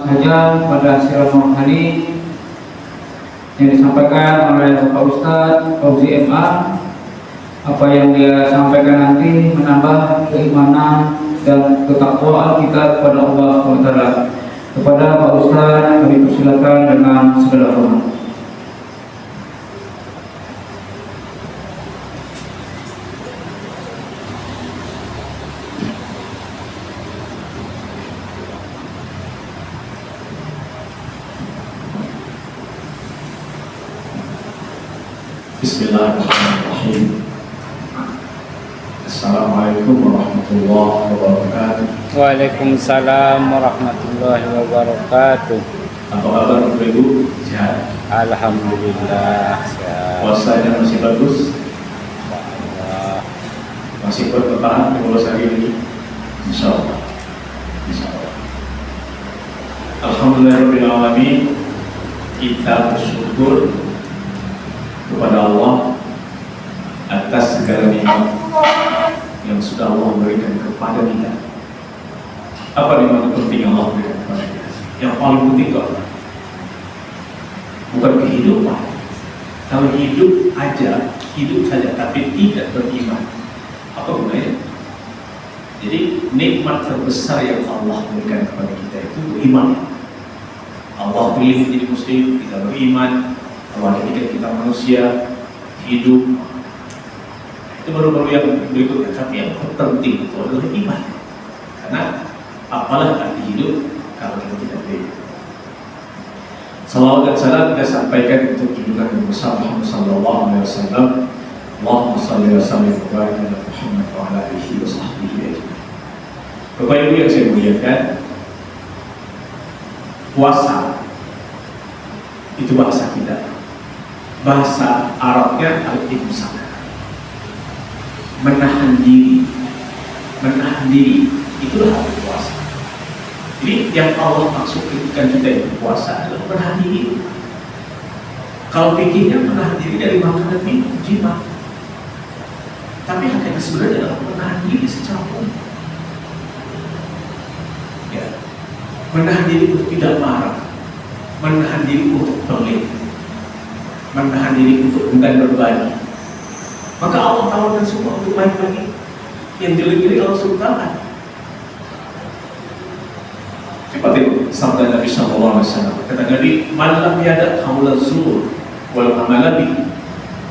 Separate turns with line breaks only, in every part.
saja pada siaran hari yang disampaikan oleh Bapak Ustadz Fauzi MA. Apa yang dia sampaikan nanti menambah keimanan dan ketakwaan kita kepada Allah SWT. Kepada Pak Ustadz kami persilakan dengan segala hormat.
Bismillahirrahmanirrahim. Assalamualaikum warahmatullahi wabarakatuh.
Waalaikumsalam warahmatullahi wabarakatuh.
Apa kabar Bapak Ibu? Sehat?
Alhamdulillah sehat.
Puasanya masih bagus?
Alhamdulillah.
Masih bertahan di bulan hari ini? Insyaallah. Insyaallah. Alhamdulillahirrahmanirrahim. Kita bersyukur kepada Allah atas segala nikmat yang sudah Allah berikan kepada kita. Apa nikmat penting Allah berikan kepada kita? Yang paling penting itu apa? Bukan kehidupan. Kalau hidup saja tapi tidak beriman, apa gunanya? Jadi nikmat terbesar yang Allah berikan kepada kita itu iman. Allah pilih menjadi muslim, kita beriman. Bahwa ketika kita manusia hidup, itu baru yang berikutnya. Tapi yang terpenting itu adalah iman. Karena apalah arti hidup kalau kita tidak beriman. Salawat dan salam kita sampaikan untuk junjungan Nabi Muhammad sallallahu alaihi wasallam. Allahumma shalli wa sallim wa barik ala Muhammad wa ala alihi wa sahbihi ajma'in. Bapak Ibu yang saya muliakan, puasa itu bahasa kita. Bahasa Arabnya al-imsak, menahan diri. Menahan diri itulah arti puasa. Jadi yang Allah maksudkan kita itu puasa adalah menahan diri. Kalau pikirnya menahan diri dari makan dan minum, jima. Tapi hakikatnya sebenarnya adalah menahan diri secara umum. Ya. Menahan diri untuk tidak marah, menahan diri untuk pelit, menahan diri untuk enggan berbagi. Maka Allah tawarkan semua untuk baik lagi. Yang jelek-jelek Allah suruh tahan. Seperti sabda Nabi sallallahu alaihi wasallam. Kata Nabi, "Man lam yada' qaula zur wal amala bi,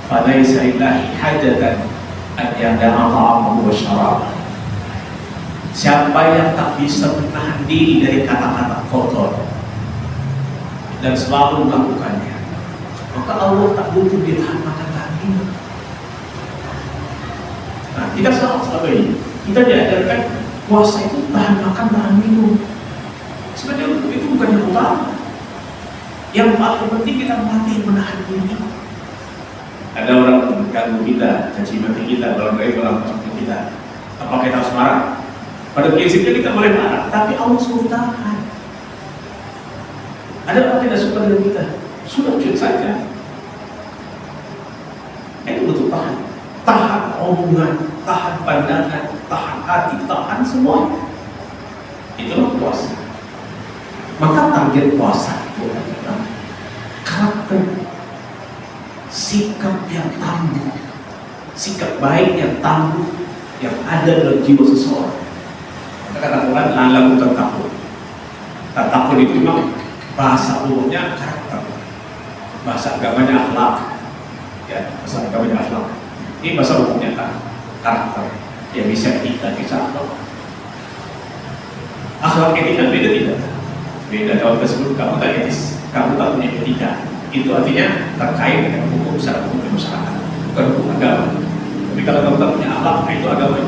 fa laysa lillahi hajatan an yada'a ta'amahu wa syarabahu." Siapa yang tak bisa menahan diri dari kata-kata kotor dan selalu melakukannya, maka Allah tak butuh dia tahan makan tahan minum. Nah, kita salah selama ini. Kita diajarkan puasa itu tahan makan tahan minum. Sebenarnya itu bukan yang utama. Yang paling penting kita melatih menahan diri. Ada orang mengganggu kita, caci maki kita, kalau mereka melakukan kita, apakah kita harus marah? Pada prinsipnya kita boleh marah, tapi Allah suruh tahan. Ada orang tidak suka dengan kita, sudah cuek saja. Itu butuh tahan. Tahan omongan, tahan pandangan, tahan hati, tahan semuanya. Itulah puasa. Maka target puasa itu adalah karakter, sikap yang tangguh, sikap baik yang tangguh yang ada dalam jiwa seseorang. Maka kata Quran, "La lakum takut." Takut itu memang bahasa umumnya karakter, bahasa agamanya akhlak, ya, bahasa agamanya akhlak. Ini bahasa umumnya karakter, yang bisa etika, bisa akhlak. Akhlak etika beda tidak? Beda. Kalau tersebut kamu tak etis, kamu tak punya etika, itu artinya terkait dengan hukum secara hukum masyarakat, bukan hukum agama. Tapi kalau kamu tak punya akhlak, itu agama.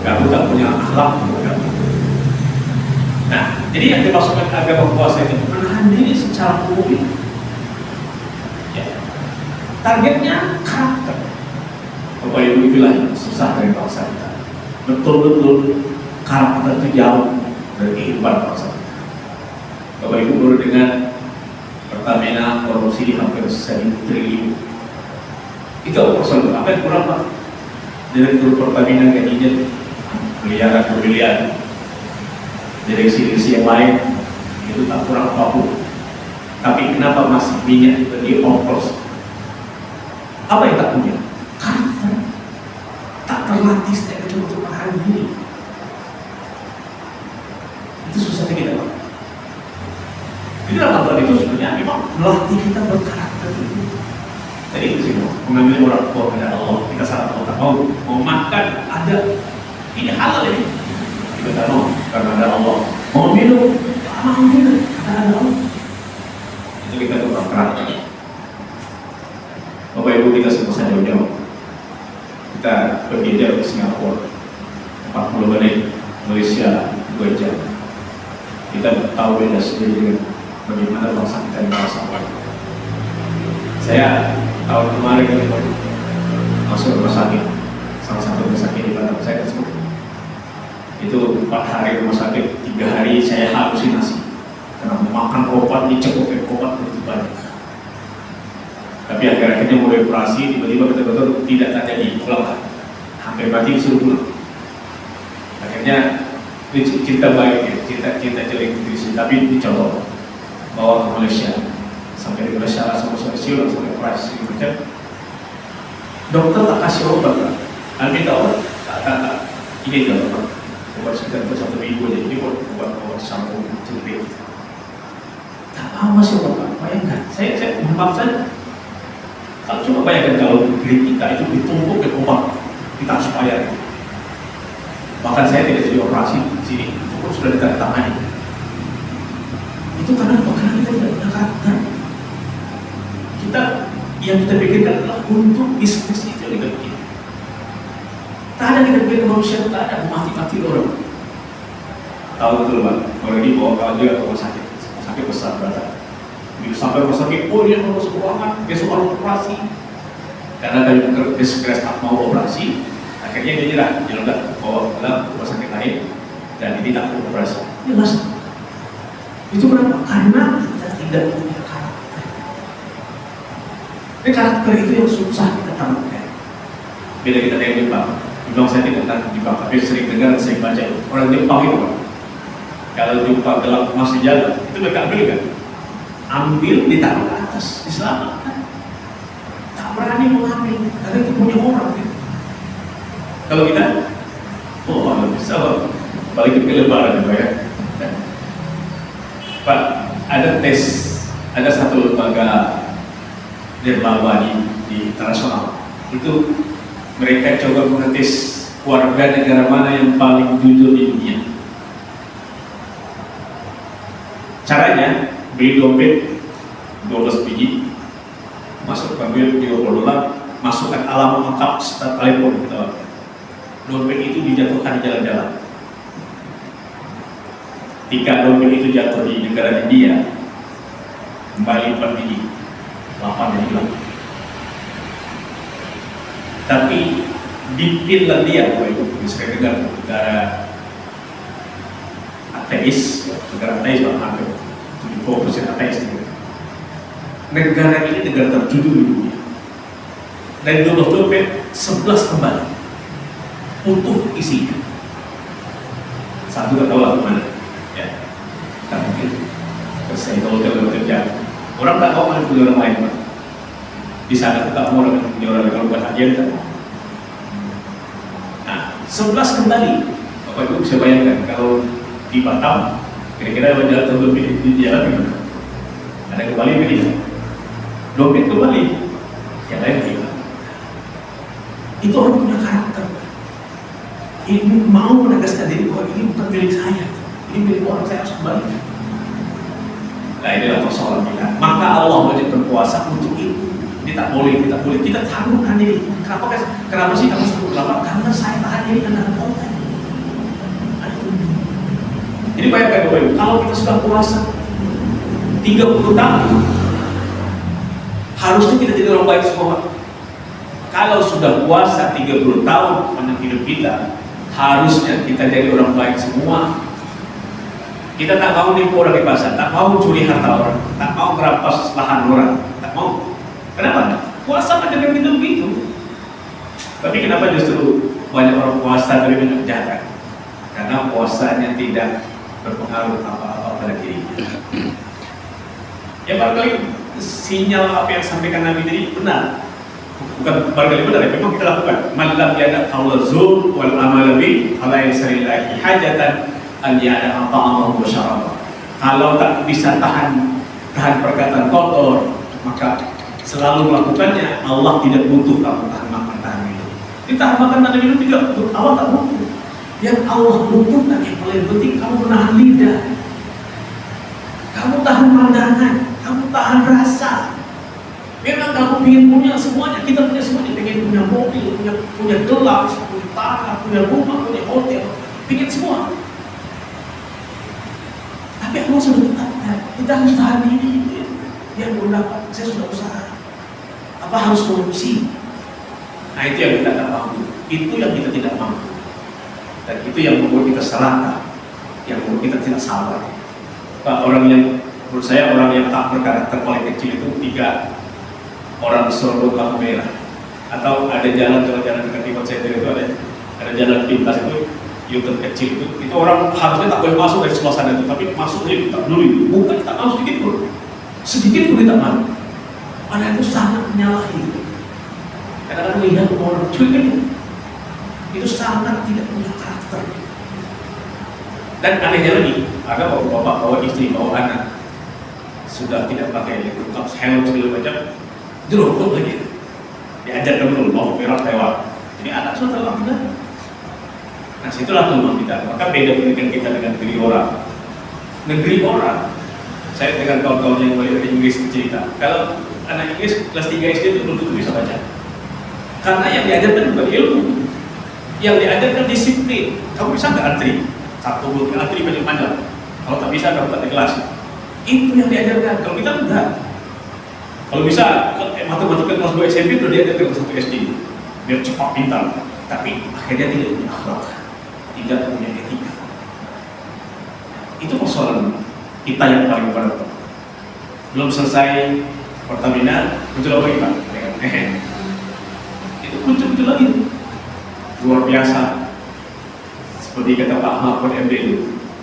Kamu tak punya akhlak, itu agama. Nah, jadi yang dimaksudkan agama puasa itu menahan diri secara umum. Ya. Targetnya karakter. Bapak Ibu, itulah yang susah dari bangsa kita. Betul-betul karakter itu jauh dari kehidupan bangsa kita. Bapak Ibu baru dengan Pertamina korupsi hampir 1 triliun. Itu persoalan apa yang kurang Pak? Direktur Pertamina gajinya miliaran bermiliar. Direksi yang lain itu Tapi kenapa masih minyak itu dioplos? Apa yang tak punya? Karakter. Tak terlatih sejak kecil untuk memahami diri. Itu susahnya kita, Pak. Jadi Ramadan itu sebenarnya memang melatih kita berkarakter itu. Jadi itu sih, mengambil orang tua kepada Allah. Kita salah tahu tak mau makan ada, ini halal ini. Kita tak mau karena ada Allah. Mau minum, mau juga karena ada Allah. Itu kita kurang karakter. Bapak Ibu kita semua saja jauh. Kita pergi jauh ke Singapura 40 menit, Malaysia 2 jam. Kita tahu beda sendiri dengan bagaimana bangsa kita yang merasa awal. Saya tahun kemarin masuk rumah sakit, salah satu rumah sakit di Batam saya tersebut. Itu 4 hari rumah sakit, 3 hari saya halusinasi karena makan obat dicekup obat begitu banyak. Tapi akhirnya mulai operasi, tiba-tiba betul-betul tidak terjadi, pulang hampir mati disuruh pulang. Akhirnya ini cerita baik ya, cerita jelek di sini, tapi dicoba bawa ke Malaysia. Sampai di Malaysia langsung siulang sampai operasi macam. Dokter tak kasih obat kan? Minta obat, tak. Ini dia obat sekitar 1 minggu aja. Ini obat sambung lebih. Tak mau masih obat. Bayangkan, saya maaf saja. Kalau cuma bayangkan kalau negeri kita itu ditumpuk ke obat, kita harus bayar. Bahkan saya tidak jadi operasi di sini, itu pun sudah ditandatangani. Itu karena kita tidak punya karakter. Yang kita pikirkan adalah untuk bisnis itu yang kita pikirkan. Tak ada kita pikirkan manusia, tak ada mati orang. Tahu betul Pak, kalau ini bawa kalau dia ke rumah sakit besar berada. Begitu sampai rumah sakit, oh dia mau masuk ruangan, besok harus operasi. Karena dari keras tak mau operasi, akhirnya dia nyerah, dia udah bawa ke rumah sakit lain dan ini tak mau operasi. Ini masalah. Itu kenapa? Karena kita tidak punya karakter. Ini karakter itu yang susah kita tanamkan. Beda kita dengan Jepang. Jepang saya tidak tahu Jepang, tapi sering dengar saya baca orang Jepang itu Pak. Kalau jumpa gelap masih jalan, itu mereka ambil kan? Ambil, ditaruh ke atas, diselamatkan. Tak berani mengambil, karena itu punya orang. Kalau kita, oh bisa Pak. Balik ke lebaran Pak ya. Pak, ada tes, ada satu lembaga dermawan di internasional. Itu mereka coba mengetes warga negara mana yang paling jujur di dunia. Caranya, beli dompet 12 biji, masuk ambil $30, masukkan alamat lengkap serta telepon. Dompet itu dijatuhkan di jalan-jalan. Ketika dompet itu jatuh di negara India, kembali 4 biji, 8 yang hilang. Tapi di Finlandia, misalnya negara ateis, negara ateis hampir 70% ateis. Negara ini negara terjujur di dunia. Dari 12 dompet, 11 kembali, utuh isinya. Satu tak tahu lah kemana. Ya, tak mungkin. Terus saya tahu kalau kerja, orang tak tahu mana punya orang lain Pak. Di sana tetap mau orang punya orang kalau buat hadiah tak. Nah, 11 kembali. Bapak Ibu bisa bayangkan kalau di Batam, kira-kira jalan terlalu di jalan gimana? Ada kembali begini, dompet kembali, yang lain hilang. Itu orang punya karakter. Ini mau menegaskan diri bahwa ini bukan milik saya, ini milik orang, saya harus kembali. Nah inilah persoalan kita. Maka Allah wajib berkuasa untuk itu. Ini tak boleh, kita tangguhkan diri. Kenapa sih kamu sebut lama? Karena saya tahan diri dengan Allah. Jadi bayangkan Bapak Ibu, kalau kita sudah puasa 30 tahun, harusnya kita jadi orang baik semua. Kalau sudah puasa 30 tahun sepanjang hidup kita, harusnya kita jadi orang baik semua. Kita tak mau nipu orang di pasar, tak mau curi harta orang, tak mau merampas lahan orang, tak mau. Kenapa? Puasa macam kita begitu. Tapi kenapa justru banyak orang puasa tapi banyak kejahatan? Karena puasanya tidak berpengaruh apa-apa pada dirinya. Yang barangkali sinyal apa yang sampaikan Nabi tadi benar. Bukan barangkali benar, ya, memang kita lakukan. Man lam yada' qawla zur wal amala bi fala yasrillahi hajatan an yada'a ta'amahu wa syaraba. Kalau tak bisa tahan perkataan kotor, maka selalu melakukannya. Allah tidak butuh kamu tahan makan, tahan minum. Kita makan dan minum tidak butuh, Allah tak butuh. Yang Allah butuhkan yang paling penting kamu menahan lidah, kamu tahan pandangan, kamu tahan rasa. Memang kamu ingin punya semuanya, kita punya semuanya, ingin punya mobil, punya gelang, punya tanah, punya rumah, punya hotel, ingin semua. Tapi Allah sudah tetapkan, kita harus tahan diri. Yang belum dapat, saya sudah usaha. Apa harus korupsi? Nah itu yang kita tak mampu, itu yang kita tidak mampu, dan itu yang membuat kita serakah, yang membuat kita tidak sabar. Pak, orang yang menurut saya orang yang tak berkarakter paling kecil itu 3 orang serobot lampu merah, atau ada jalan dekat Timur Center itu ada jalan pintas itu U-turn kecil itu orang harusnya tak boleh masuk dari sebelah sana itu, tapi masuknya tak dulu, bukan tak mau sedikit pun kita mau. Padahal itu sangat menyalahi. Kadang-kadang lihat orang cuy itu sangat tidak punya karakter. Dan anehnya lagi, ada bapak bawa istri, bawa anak sudah tidak pakai lengkap helm segala macam, jerukut lagi. Diajarkan dulu mau merah lewat. Jadi anak sudah terlambat. Nah situlah rumah kita. Maka beda pendidikan kita dengan negeri orang. Negeri orang, saya dengan kawan-kawan yang belajar Inggris cerita, kalau anak Inggris kelas 3 SD itu belum tentu bisa baca. Karena yang diajarkan bukan ilmu, yang diajarkan disiplin. Kamu bisa nggak antri? 1, 2, 3 antri panjang-panjang. Kalau tak bisa, kamu tak ada kelas. Itu yang diajarkan. Kalau kita enggak. Kalau bisa, matematika kelas 2 SMP sudah diajarkan kelas 1 SD. Biar cepat pintar. Tapi akhirnya tidak punya akhlak, tidak punya etika. Itu persoalan kita yang paling berat. Belum selesai Pertamina, muncul lagi Pak. Itu muncul lagi. Luar biasa. Seperti kata Pak Mahfud MD itu,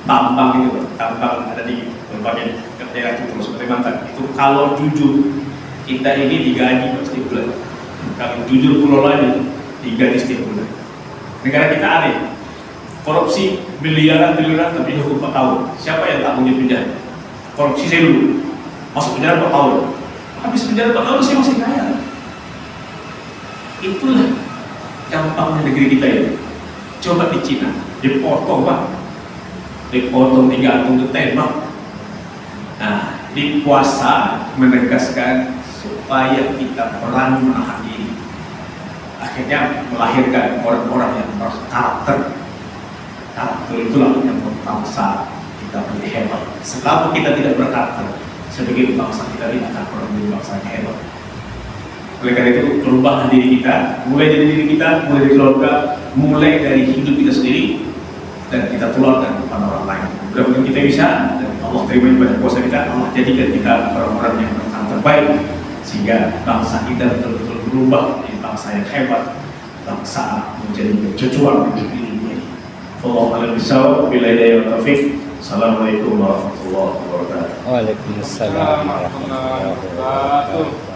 tambang itu, tambang ada di berbagai daerah itu terus Kalimantan. Itu kalau jujur kita ini digaji setiap bulan. Kalau jujur pulau lain digaji setiap bulan. Negara kita aneh. Korupsi miliaran triliunan tapi dihukum 4 tahun. Siapa yang tak punya penjara? Korupsi saya dulu. Masuk penjara 4 tahun. Habis penjara 4 tahun saya masih kaya. Itulah gampangnya negeri kita ini. Coba di Cina, dipotong Pak. Dipotong, digantung, ditembak. Nah, di puasa menegaskan supaya kita berani menahan diri. Akhirnya melahirkan orang-orang yang berkarakter. Karakter itulah yang berbangsa kita menjadi hebat. Selama kita tidak berkarakter, sebagai bangsa kita tidak akan pernah menjadi bangsa yang hebat. Oleh karena itu, perubahan diri kita, mulai dari diri kita, mulai dari keluarga, mulai dari hidup kita sendiri, dan kita tularkan kepada orang lain. Mudah-mudahan kita bisa, dan Allah terima ibadah puasa kita, Allah jadikan kita orang-orang yang berkarakter baik, sehingga bangsa kita betul-betul berubah menjadi bangsa yang hebat, bangsa menjadi kecucuan di dunia. Wallahu a'lam bishawab. Bila hidayah wa taufiq. Assalamualaikum warahmatullahi wabarakatuh.
Waalaikumsalam warahmatullahi wabarakatuh.